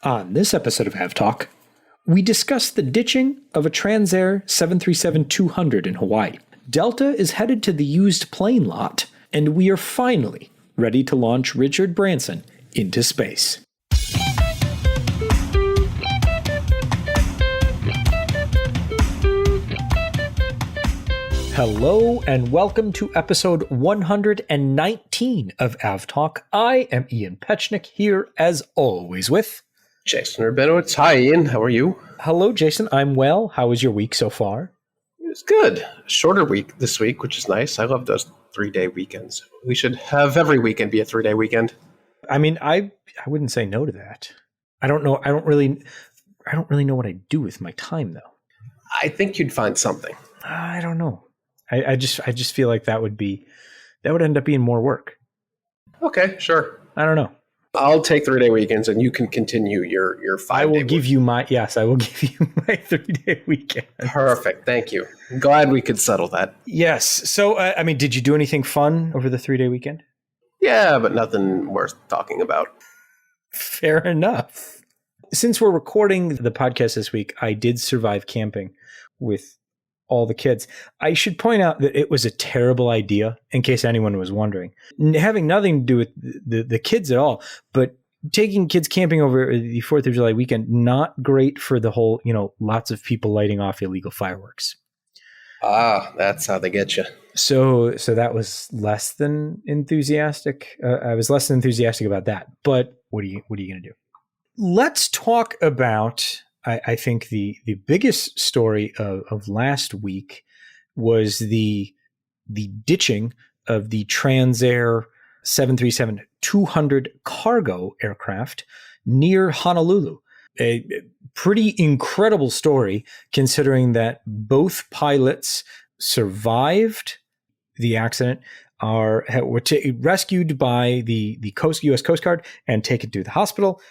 On this episode of AvTalk, we discuss the ditching of a Transair 737-200 in Hawaii. Delta is headed to the used plane lot, and we are finally ready to launch Richard Branson into space. Hello and welcome to episode 119 of AvTalk. I am Ian Petchnick, here as always with Jason Rabinowitz. Hi, Ian. How are you? Hello, Jason. I'm well. How was your week so far? It's good. Shorter week this week, which is nice. I love those 3-day weekends. We should have every weekend be a 3-day weekend. I mean, I wouldn't say no to that. I don't know. I don't really know what I do with my time, though. I think you'd find something. I don't know. I just feel like that would end up being more work. Okay, sure. I don't know. I'll take 3-day weekends, and you can continue your 5-day. I will give you my 3-day weekend. Perfect. Thank you. I'm glad we could settle that. Yes. So, did you do anything fun over the 3-day weekend? Yeah, but nothing worth talking about. Fair enough. Since we're recording the podcast this week, I did survive camping with all the kids. I should point out that it was a terrible idea, in case anyone was wondering. Having nothing to do with the kids at all, but taking kids camping over the 4th of July weekend, not great for the whole, lots of people lighting off illegal fireworks. Ah, that's how they get you. So that was less than enthusiastic. I was less than enthusiastic about that. But what are you going to do? Let's talk about, I think the biggest story of last week was the ditching of the Transair 737-200 cargo aircraft near Honolulu. A pretty incredible story, considering that both pilots survived the accident, were rescued by the U.S. Coast Guard and taken to the hospital.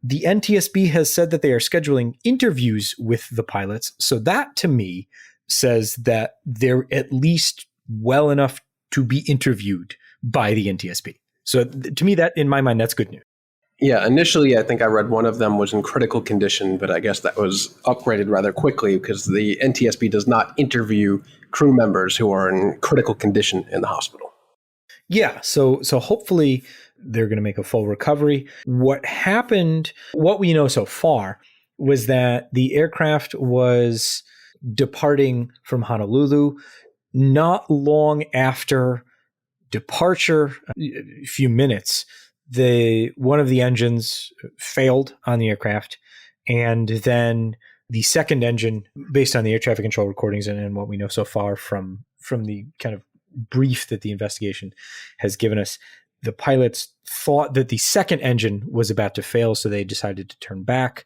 The NTSB has said that they are scheduling interviews with the pilots. So that, to me, says that they're at least well enough to be interviewed by the NTSB. So to me, that, in my mind, that's good news. Yeah, initially, I think I read one of them was in critical condition, but I guess that was upgraded rather quickly because the NTSB does not interview crew members who are in critical condition in the hospital. Yeah, so hopefully they're going to make a full recovery. What happened, what we know so far, was that the aircraft was departing from Honolulu. Not long after departure, a few minutes, one of the engines failed on the aircraft, and then the second engine, based on the air traffic control recordings and what we know so far from the kind of brief that the investigation has given us, the pilots thought that the second engine was about to fail, so they decided to turn back.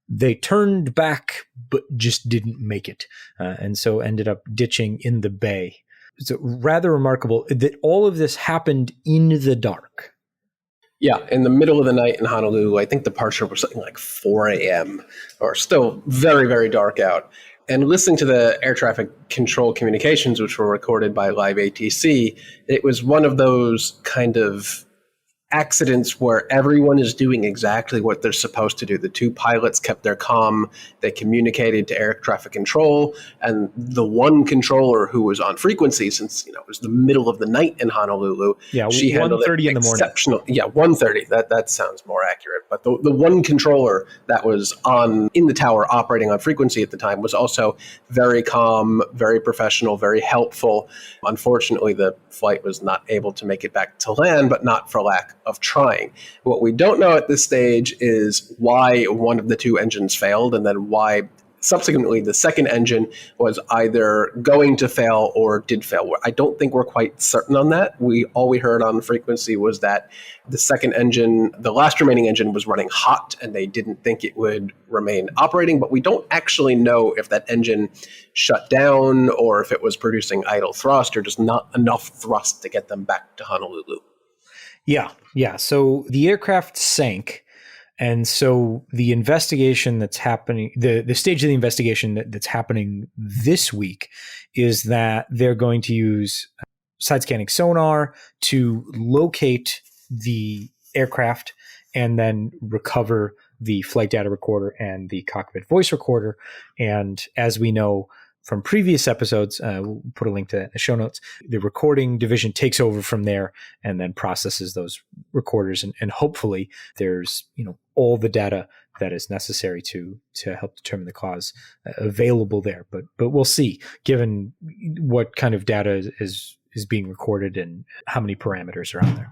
They turned back, but just didn't make it, and so ended up ditching in the bay. It's rather remarkable that all of this happened in the dark. Yeah, in the middle of the night in Honolulu. I think departure was something like 4 a.m. or still very, very dark out. And listening to the air traffic control communications, which were recorded by Live ATC, it was one of those kind of accidents where everyone is doing exactly what they're supposed to do. The two pilots kept their calm. They communicated to air traffic control, and the one controller who was on frequency, since it was the middle of the night in Honolulu, she handled 1:30 in the morning. Yeah, 1:30. That sounds more accurate. But the one controller that was in the tower operating on frequency at the time was also very calm, very professional, very helpful. Unfortunately, the flight was not able to make it back to land, but not for lack of trying. What we don't know at this stage is why one of the two engines failed, and then why subsequently the second engine was either going to fail or did fail. I don't think we're quite certain on that. All we heard on frequency was that the second engine, the last remaining engine, was running hot and they didn't think it would remain operating, but we don't actually know if that engine shut down or if it was producing idle thrust or just not enough thrust to get them back to Honolulu. Yeah. So the aircraft sank. And so the investigation that's happening, the stage of the investigation that's happening this week is that they're going to use side scanning sonar to locate the aircraft and then recover the flight data recorder and the cockpit voice recorder. And as we know from previous episodes, we'll put a link to that in the show notes, the recording division takes over from there and then processes those recorders. And hopefully there's, all the data that is necessary to help determine the cause available there. But we'll see, given what kind of data is being recorded and how many parameters are on there.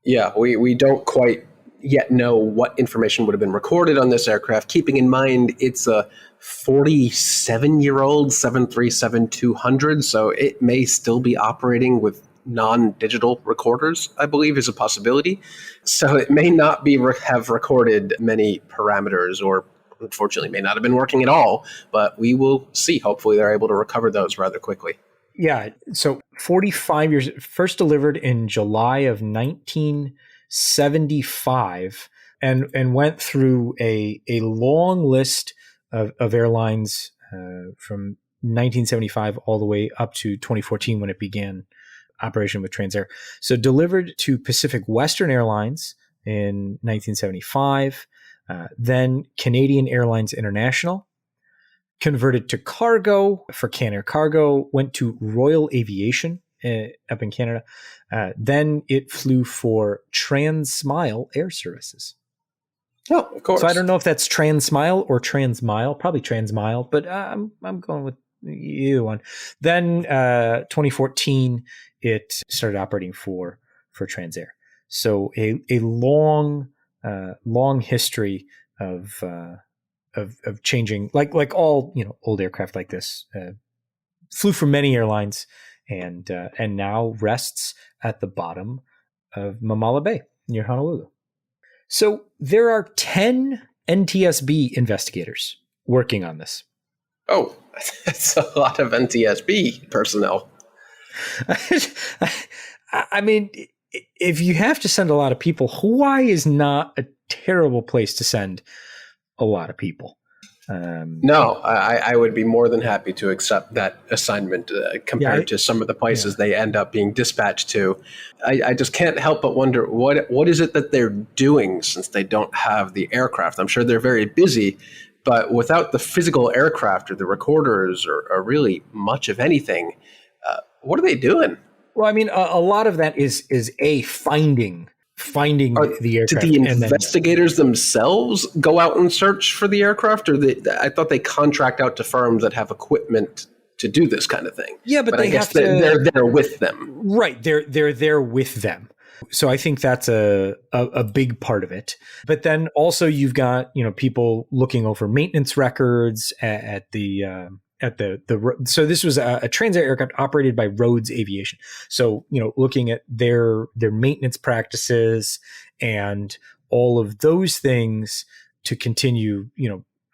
Yeah, we don't quite yet know what information would have been recorded on this aircraft, keeping in mind it's a 47-year-old 737-200, so it may still be operating with non-digital recorders, I believe, is a possibility. So it may not have recorded many parameters, or unfortunately may not have been working at all, but we will see. Hopefully they're able to recover those rather quickly. Yeah, so 45 years, first delivered in July of 1975, and went through a long list of airlines from 1975 all the way up to 2014 when it began operation with Transair. So delivered to Pacific Western Airlines in 1975, then Canadian Airlines International, converted to cargo for Canair Cargo, went to Royal Aviation up in Canada. Then it flew for Transmile Air Services. Oh, of course. So I don't know if that's Transmile or Transmile, probably Transmile, but I'm going with either one. Then 2014, it started operating for Transair. So a long history of changing, like all old aircraft like this, flew for many airlines, and now rests at the bottom of Mamala Bay near Honolulu. So there are 10 NTSB investigators working on this. Oh, that's a lot of NTSB personnel. I mean, if you have to send a lot of people, Hawaii is not a terrible place to send a lot of people. No, I would be more than happy to accept that assignment compared to some of the places they end up being dispatched to. I just can't help but wonder what is it that they're doing since they don't have the aircraft. I'm sure they're very busy, but without the physical aircraft or the recorders or really much of anything, what are they doing? Well, I mean, a lot of that is finding the aircraft. Did the investigators themselves go out and search for the aircraft, or I thought they contract out to firms that have equipment to do this kind of thing? Yeah, but I guess they're there with them, right? They're there with them. So I think that's a big part of it. But then also you've got people looking over maintenance records at the. So this was a Transair aircraft operated by Rhoades Aviation. So, looking at their maintenance practices and all of those things to continue,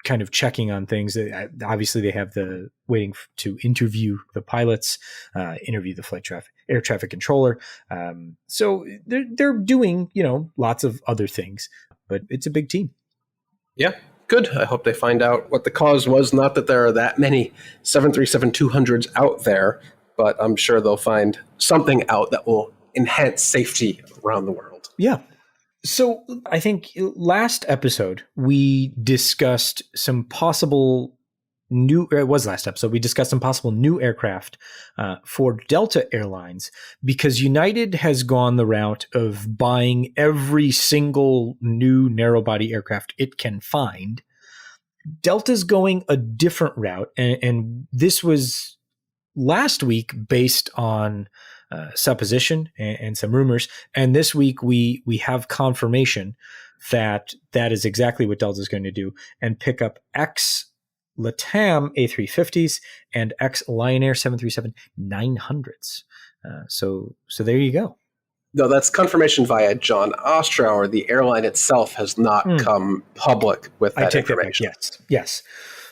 kind of checking on things. Obviously they have the waiting to interview the pilots, interview the air traffic controller. So they're doing, lots of other things, but it's a big team. Yeah. Good. I hope they find out what the cause was. Not that there are that many 737-200s out there, but I'm sure they'll find something out that will enhance safety around the world. Yeah. So I think last episode we discussed some possible new aircraft for Delta Airlines, because United has gone the route of buying every single new narrow body aircraft it can find. Delta's going a different route, and this was last week based on supposition and some rumors, and this week we have confirmation that is exactly what Delta is going to do, and pick up ex-LATAM A350s and ex-Lion Air 737-900s. So there you go. No, that's confirmation via John Ostrower. The airline itself has not come public with that information. That back. Yes.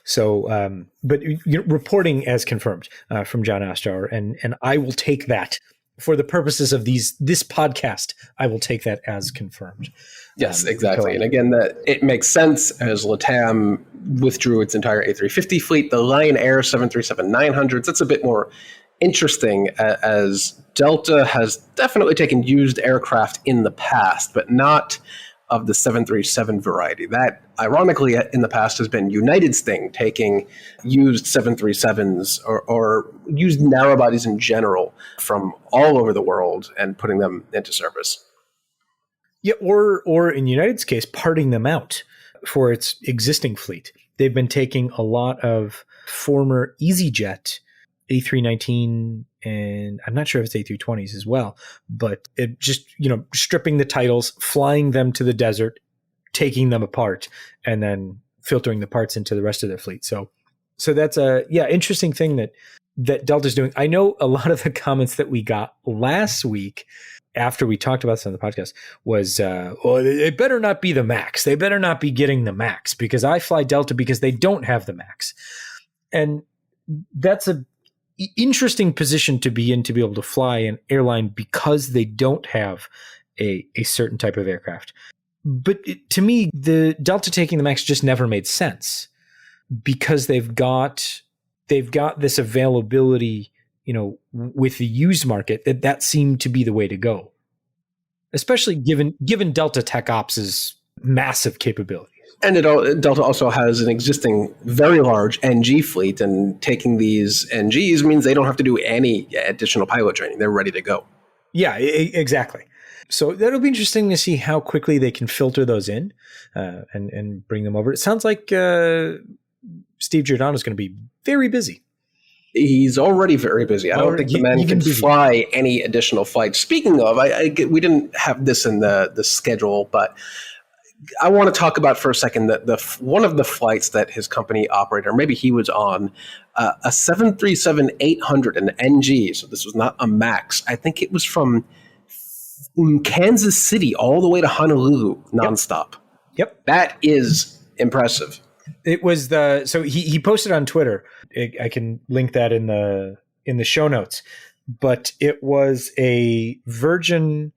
So, but reporting as confirmed from John Ostrower, and I will take that for the purposes of this podcast. I will take that as confirmed. Yes, exactly. And again, that it makes sense as LATAM withdrew its entire A350 fleet. The Lion Air 737-900s, that's a bit more interesting, as Delta has definitely taken used aircraft in the past, but not of the 737 variety. That, ironically, in the past has been United's thing, taking used 737s or used narrow bodies in general from all over the world and putting them into service. Yeah, or in United's case, parting them out for its existing fleet. They've been taking a lot of former EasyJet A319, and I'm not sure if it's A320s as well, but it just, stripping the titles, flying them to the desert, taking them apart, and then filtering the parts into the rest of their fleet. So that's a interesting thing that Delta's doing. I know a lot of the comments that we got last week after we talked about this on the podcast was, it better not be the MAX. They better not be getting the MAX because I fly Delta because they don't have the MAX. And that's a interesting position to be in, to be able to fly an airline because they don't have a certain type of aircraft. But to me, the Delta taking the MAX just never made sense because they've got this availability, with the used market, that seemed to be the way to go, especially given Delta Tech Ops' massive capabilities. And Delta also has an existing very large NG fleet, and taking these NGs means they don't have to do any additional pilot training. They're ready to go. Yeah, exactly. So that'll be interesting to see how quickly they can filter those in and bring them over. It sounds like Steve Giordano is going to be very busy. He's already very busy. I don't think the man can fly any additional flights. Speaking of, we didn't have this in the schedule, but I want to talk about for a second that one of the flights that his company operated, or maybe he was on, a 737-800, an NG. So this was not a MAX. I think it was from Kansas City all the way to Honolulu nonstop. Yep. That is impressive. It was so he posted on Twitter. I can link that in the show notes, but it was a Virgin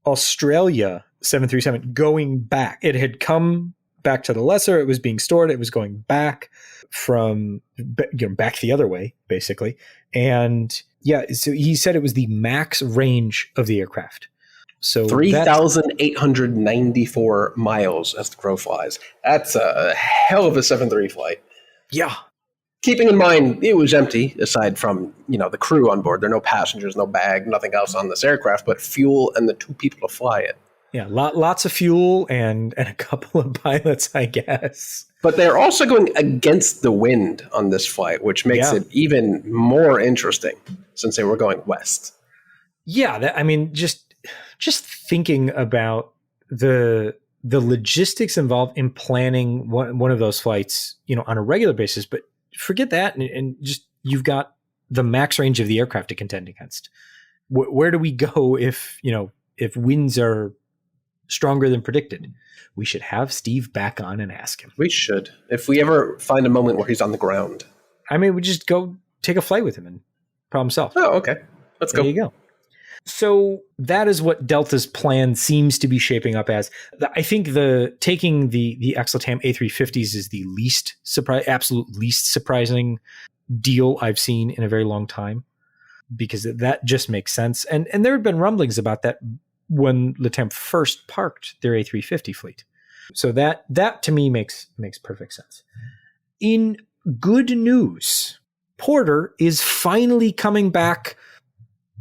Australia 737 going back. It had come back to the lesser. It was being stored. It was going back from back the other way, basically. And so he said it was the max range of the aircraft. So 3,894 miles as the crow flies. That's a hell of a 737 flight. Yeah. Keeping in mind, it was empty, aside from, the crew on board. There are no passengers, no bag, nothing else on this aircraft, but fuel and the two people to fly it. Yeah, lots of fuel and a couple of pilots, I guess. But they're also going against the wind on this flight, which makes it even more interesting since they were going west. Yeah, just thinking about the logistics involved in planning one of those flights, on a regular basis, but forget that and just you've got the max range of the aircraft to contend against. Where do we go if winds are stronger than predicted? We should have Steve back on and ask him. We should. If we ever find a moment where he's on the ground. We just go take a flight with him and problem solved. Oh, okay. Let's go. There you go. So that is what Delta's plan seems to be shaping up as. I think taking the Exeltam A350s is the absolute least surprising deal I've seen in a very long time, because that just makes sense. And there had been rumblings about that when LATAM first parked their A350 fleet. So that to me makes perfect sense. In good news, Porter is finally coming back.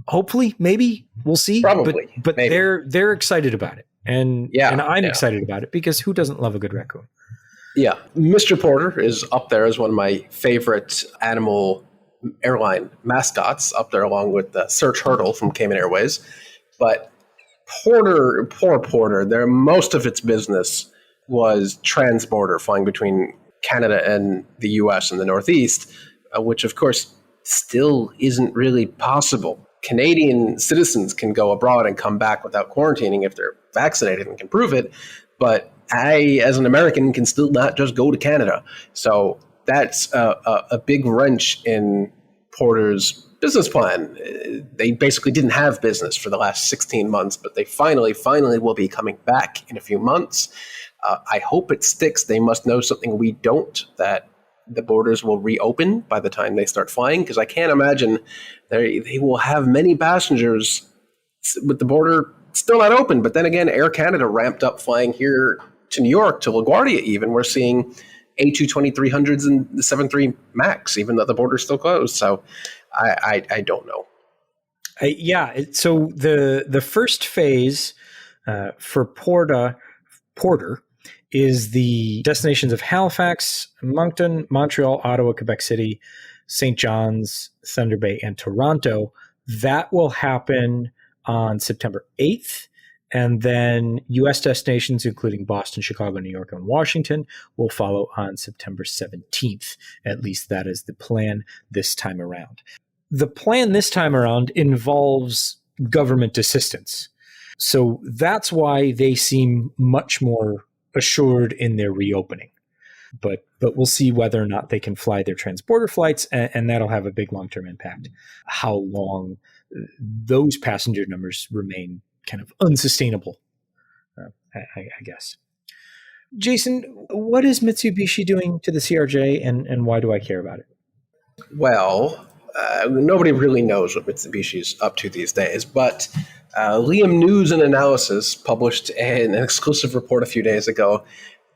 Hopefully, maybe we'll see. Probably, but maybe. They're excited about it, and I'm excited about it because who doesn't love a good raccoon? Yeah, Mr. Porter is up there as one of my favorite animal airline mascots, up there along with Sir Turtle from Cayman Airways. But poor Porter, most of its business was transborder, flying between Canada and the U.S. and the Northeast, which of course still isn't really possible. Canadian citizens can go abroad and come back without quarantining if they're vaccinated and can prove it, but I, as an American, can still not just go to Canada. So that's a big wrench in Porter's business plan. They basically didn't have business for the last 16 months, but they finally will be coming back in a few months. I hope it sticks. They must know something we don't, that the borders will reopen by the time they start flying, because I can't imagine they will have many passengers with the border still not open. But then again, Air Canada ramped up flying here to New York, to LaGuardia even. We're seeing A220-300s and the 73 MAX, even though the border's still closed. So I don't know. So the first phase for Porter is the destinations of Halifax, Moncton, Montreal, Ottawa, Quebec City, St. John's, Thunder Bay, and Toronto. That will happen on September 8th. And then U.S. destinations, including Boston, Chicago, New York, and Washington, will follow on September 17th. At least that is the plan this time around. The plan this time around involves government assistance. So that's why they seem much more assured in their reopening. But we'll see whether or not they can fly their transborder flights, and that'll have a big long-term impact. How long those passenger numbers remain kind of unsustainable, I guess. Jason, what is Mitsubishi doing to the CRJ, and why do I care about it? Well, nobody really knows what Mitsubishi's up to these days, but Liam News and Analysis published an exclusive report a few days ago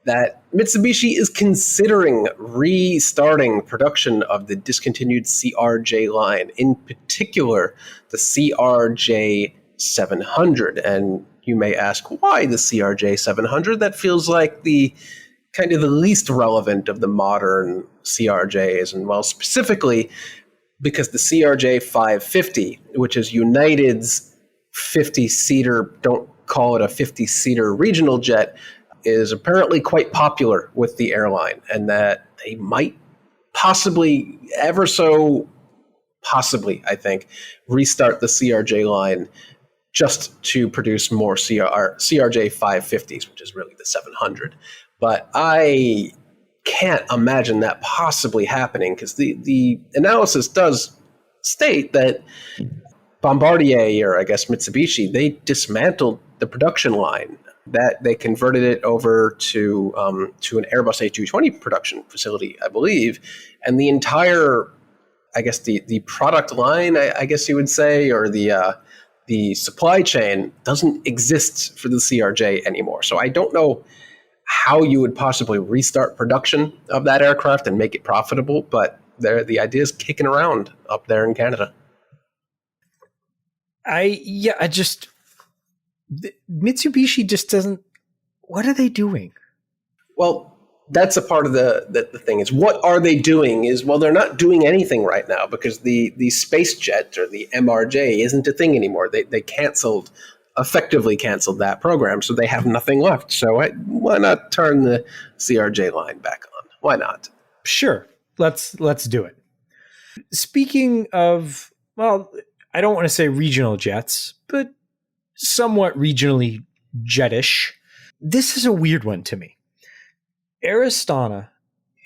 that Mitsubishi is considering restarting production of the discontinued CRJ line, in particular the CRJ 700. And you may ask, why the CRJ 700? That feels like the kind of the least relevant of the modern CRJs. And well, specifically because the CRJ 550, which is United's 50-seater, don't call it a 50-seater regional jet, is apparently quite popular with the airline, and that they might possibly, ever so possibly, I think, restart the CRJ line just to produce more CRJ 550s, which is really the 700. But I can't imagine that possibly happening, because the analysis does state that Bombardier, or I guess Mitsubishi, they dismantled the production line, that they converted it over to an Airbus A220 production facility, I believe, and the entire, I guess the product line, I guess you would say, or the supply chain doesn't exist for the CRJ anymore. So I don't know how you would possibly restart production of that aircraft and make it profitable, but the idea is kicking around up there in Canada. Mitsubishi just doesn't. What are they doing? Well, that's a part of the thing is, what are they doing is, well, they're not doing anything right now, because the space jet, or the MRJ, isn't a thing anymore. They effectively canceled that program, so they have nothing left. So why not turn the CRJ line back on? Why not? Sure, let's do it. Speaking of, well, I don't want to say regional jets, but somewhat regionally jetish. This is a weird one to me. Air Astana,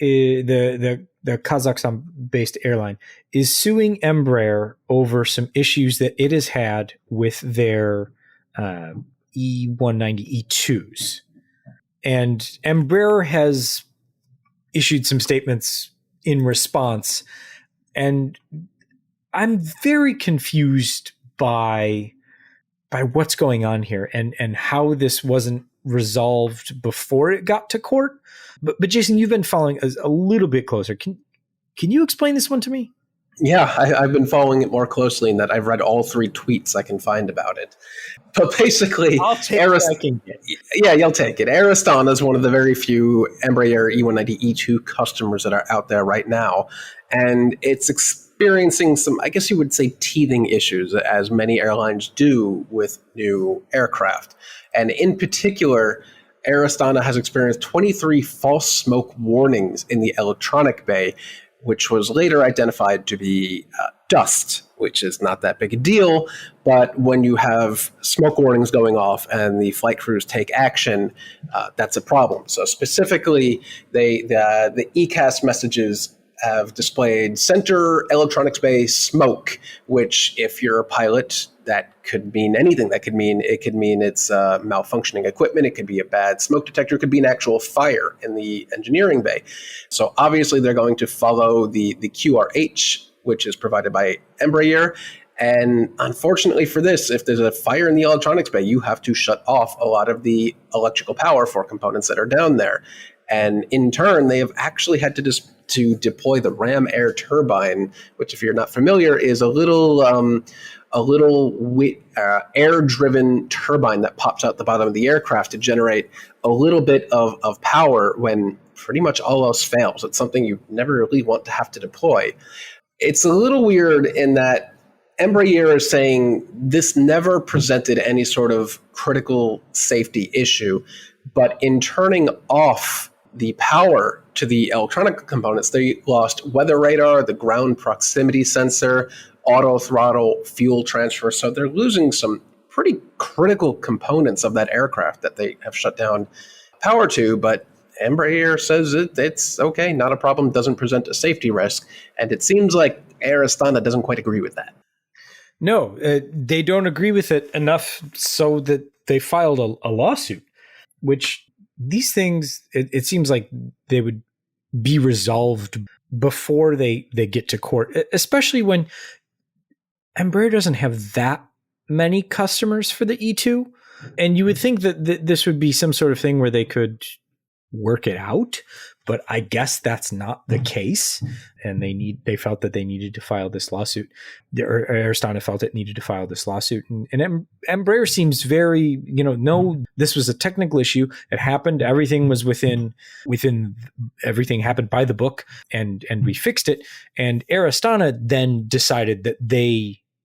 the Kazakhstan-based airline, is suing Embraer over some issues that it has had with their E190 E2s. And Embraer has issued some statements in response. And I'm very confused by what's going on here, and how this wasn't resolved before it got to court. But Jason, you've been following a little bit closer. Can you explain this one to me? Yeah, I've been following it more closely, in that I've read all 3 tweets I can find about it. But basically, I'll take what I can get. Yeah, you'll take it. Air Astana is one of the very few Embraer E190 E2 customers that are out there right now, and it's experiencing some, I guess you would say, teething issues, as many airlines do with new aircraft. And in particular, Air Astana has experienced 23 false smoke warnings in the electronic bay, which was later identified to be dust, which is not that big a deal. But when you have smoke warnings going off and the flight crews take action, that's a problem. So specifically, the ECAS messages have displayed center electronics bay smoke, which, if you're a pilot, that could mean anything. It could mean it's malfunctioning equipment. It could be a bad smoke detector. It could be an actual fire in the engineering bay. So obviously they're going to follow the QRH, which is provided by Embraer, And unfortunately for this, if there's a fire in the electronics bay, you have to shut off a lot of the electrical power for components that are down there. And in turn, they have actually had to deploy the ram air turbine, which, if you're not familiar, is a little air-driven turbine that pops out the bottom of the aircraft to generate a little bit of power when pretty much all else fails. It's something you never really want to have to deploy. It's a little weird in that Embraer is saying this never presented any sort of critical safety issue, but in turning off the power to the electronic components, they lost weather radar, the ground proximity sensor, auto throttle, fuel transfer. So they're losing some pretty critical components of that aircraft that they have shut down power to. But Embraer says it's okay, not a problem, doesn't present a safety risk. And it seems like Air Astana doesn't quite agree with that. No, they don't agree with it enough so that they filed a lawsuit, which these things, it seems like they would be resolved before they get to court, especially when Embraer doesn't have that many customers for the E2. And you would think that this would be some sort of thing where they could work it out, but I guess that's not the case. And they felt that they needed to file this lawsuit. Or Air Astana felt it needed to file this lawsuit. And Embraer seems very, no, this was a technical issue. It happened. Everything was within everything happened by the book, and we fixed it. And Air Astana then decided that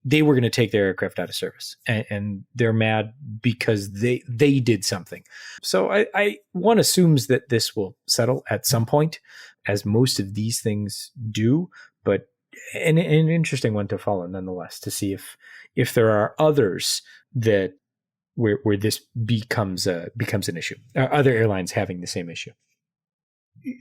they were going to take their aircraft out of service, and they're mad because they did something. So one assumes that this will settle at some point, as most of these things do, but an interesting one to follow nonetheless, to see if there are others that where this becomes an issue, other airlines having the same issue.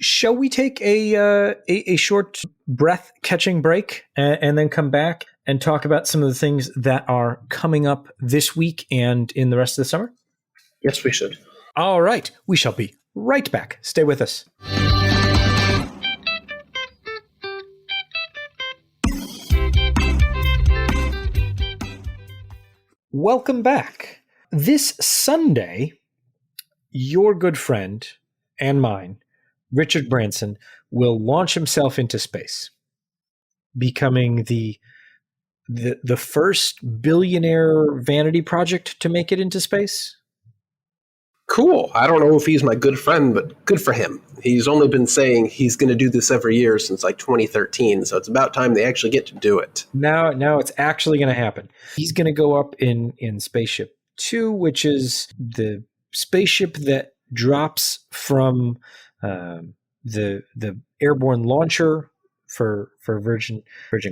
Shall we take a short breath catching break and then come back and talk about some of the things that are coming up this week and in the rest of the summer? Yes, we should. All right. We shall be right back. Stay with us. Welcome back. This Sunday, your good friend and mine, Richard Branson, will launch himself into space, becoming the first billionaire vanity project to make it into space. Cool. I don't know if he's my good friend, but good for him. He's only been saying he's going to do this every year since like 2013, so it's about time they actually get to do it. Now it's actually going to happen. He's going to go up in Spaceship 2, which is the spaceship that drops from the airborne launcher for Virgin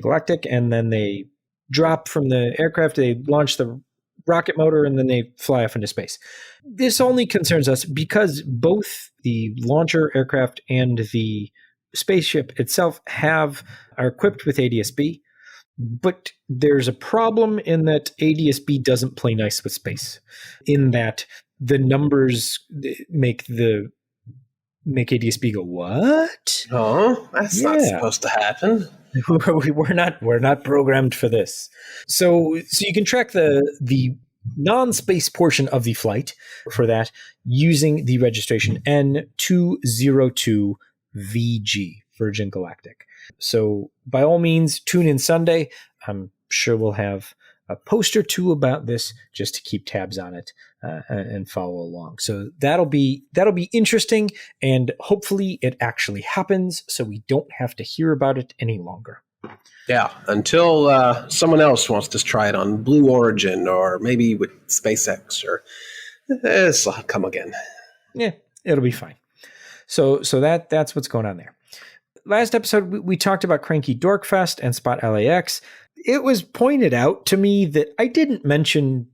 Galactic, and then they drop from the aircraft, they launch the rocket motor, and then they fly off into space. This only concerns us because both the launcher aircraft and the spaceship itself are equipped with ADS-B, but there's a problem in that ADS-B doesn't play nice with space, in that the numbers make ADS-B go, what? Oh, that's not supposed to happen. We're not programmed for this. So you can track the non-space portion of the flight for that using the registration N202VG, Virgin Galactic. So by all means, tune in Sunday. I'm sure we'll have a post or two about this just to keep tabs on it and follow along. So that'll be interesting, and hopefully it actually happens so we don't have to hear about it any longer. Yeah, until someone else wants to try it on Blue Origin or maybe with SpaceX, or this will come again. Yeah, it'll be fine. So that's what's going on there. Last episode, we talked about Cranky Dorkfest and Spot LAX. It was pointed out to me that I didn't mention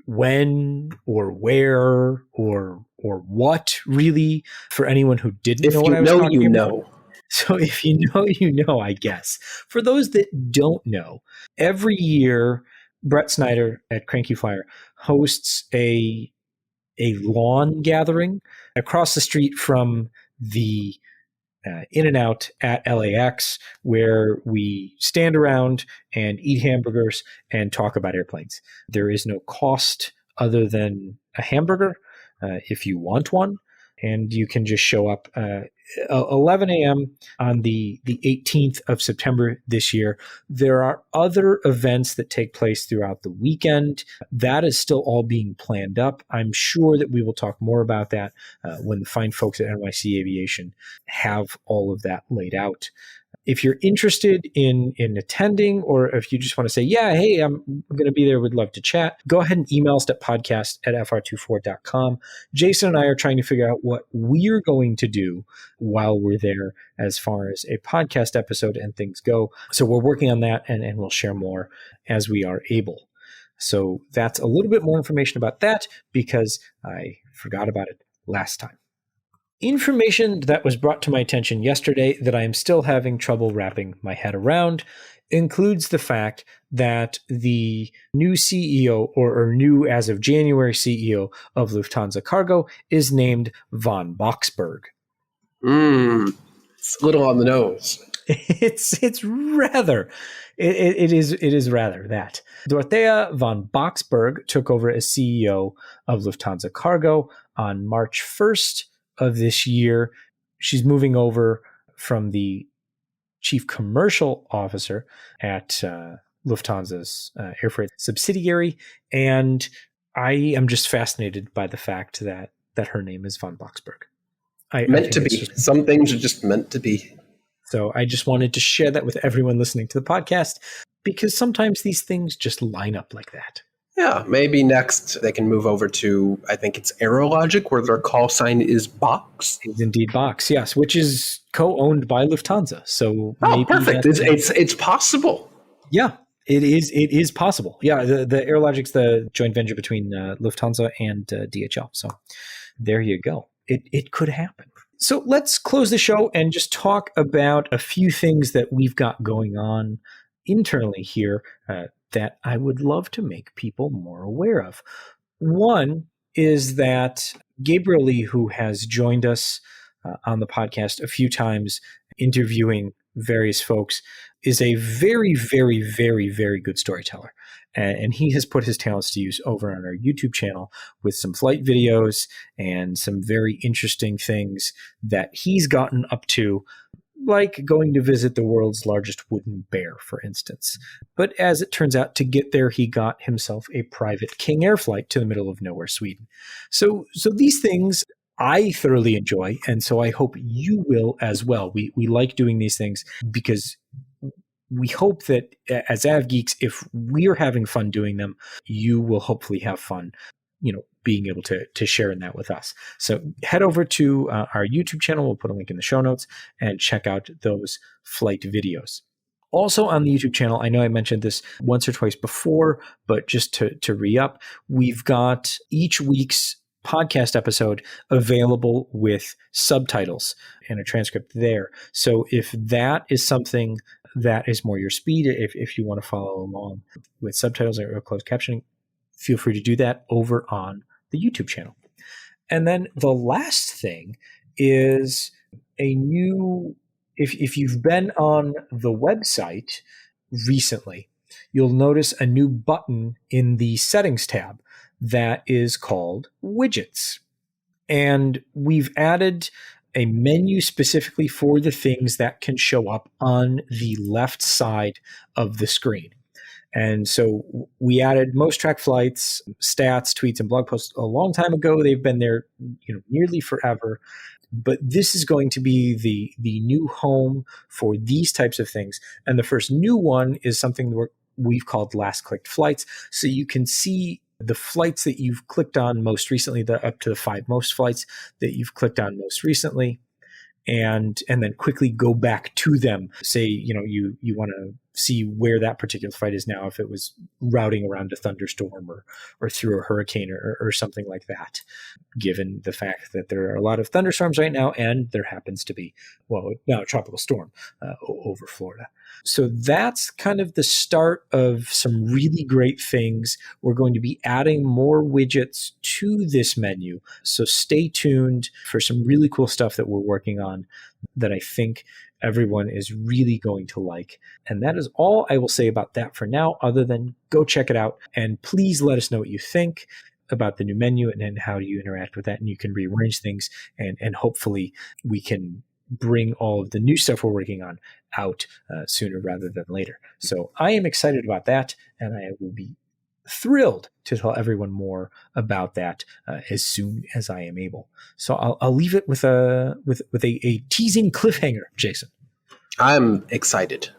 when or where or what, really, for anyone who didn't know what I was talking about. So if you know, you know, I guess. For those that don't know, every year, Brett Snyder at Cranky Flyer hosts a lawn gathering across the street from the In and Out at LAX, where we stand around and eat hamburgers and talk about airplanes. There is no cost other than a hamburger if you want one, and you can just show up 11 a.m. on the 18th of September this year. There are other events that take place throughout the weekend. That is still all being planned up. I'm sure that we will talk more about that when the fine folks at NYC Aviation have all of that laid out. If you're interested in attending, or if you just want to say, yeah, hey, I'm going to be there, would love to chat, go ahead and email us at podcast@fr24.com. Jason and I are trying to figure out what we're going to do while we're there as far as a podcast episode and things go. So we're working on that, and we'll share more as we are able. So that's a little bit more information about that because I forgot about it last time. Information that was brought to my attention yesterday that I am still having trouble wrapping my head around includes the fact that the new CEO, or new as of January CEO of Lufthansa Cargo, is named von Boxberg. It's a little on the nose. It's rather. It is rather that. Dorothea von Boxberg took over as CEO of Lufthansa Cargo on March 1st of this year. She's moving over from the chief commercial officer at Lufthansa's air freight subsidiary, and I am just fascinated by the fact that her name is von Boxberg. Meant to be. Some things are just meant to be. So I just wanted to share that with everyone listening to the podcast, because sometimes these things just line up like that. Yeah, maybe next they can move over to, I think it's Aerologic, where their call sign is Box. It's indeed Box, yes, which is co-owned by Lufthansa. So perfect. It's possible. Yeah, it is possible. Yeah, the Aerologic's the joint venture between Lufthansa and DHL. So there you go. It could happen. So let's close the show and just talk about a few things that we've got going on internally here that I would love to make people more aware of. One is that Gabriel Lee, who has joined us on the podcast a few times, interviewing various folks, is a very, very, very, very good storyteller. And he has put his talents to use over on our YouTube channel with some flight videos and some very interesting things that he's gotten up to, like going to visit the world's largest wooden bear, for instance. But as it turns out, to get there, he got himself a private King Air flight to the middle of nowhere, Sweden. So these things I thoroughly enjoy, and so I hope you will as well. We like doing these things because we hope that as AvGeeks, if we're having fun doing them, you will hopefully have fun, being able to share in that with us. So head over to our YouTube channel. We'll put a link in the show notes and check out those flight videos. Also on the YouTube channel, I know I mentioned this once or twice before, but just to re-up, we've got each week's podcast episode available with subtitles and a transcript there. So if that is something that is more your speed, if you want to follow along with subtitles or closed captioning, feel free to do that over on the YouTube channel. And then the last thing is a new, if you've been on the website recently, you'll notice a new button in the settings tab that is called widgets. And we've added a menu specifically for the things that can show up on the left side of the screen. And so we added most track flights, stats, tweets, and blog posts a long time ago. They've been there, nearly forever. But this is going to be the new home for these types of things. And the first new one is something we've called last clicked flights. So you can see the flights that you've clicked on most recently, up to the 5 most flights that you've clicked on most recently, and then quickly go back to them. Say, you want to see where that particular flight is now, if it was routing around a thunderstorm or through a hurricane or something like that, given the fact that there are a lot of thunderstorms right now, and there happens to be, well, now a tropical storm over Florida. So that's kind of the start of some really great things. We're going to be adding more widgets to this menu. So stay tuned for some really cool stuff that we're working on that I think everyone is really going to like. And that is all I will say about that for now, other than go check it out. And please let us know what you think about the new menu and how do you interact with that. And you can rearrange things, and hopefully we can bring all of the new stuff we're working on out sooner rather than later. So I am excited about that, and I will be thrilled to tell everyone more about that as soon as I am able. So I'll leave it with a teasing cliffhanger, Jason. I'm excited.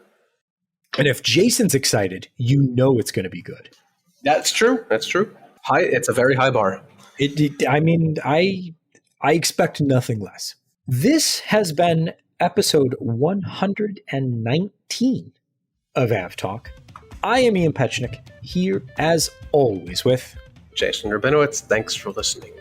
And if Jason's excited, you know it's going to be good. That's true. That's true. It's a very high bar. I expect nothing less. This has been episode 119 of AvTalk. I am Ian Petchnick, here as always with Jason Rabinowitz. Thanks for listening.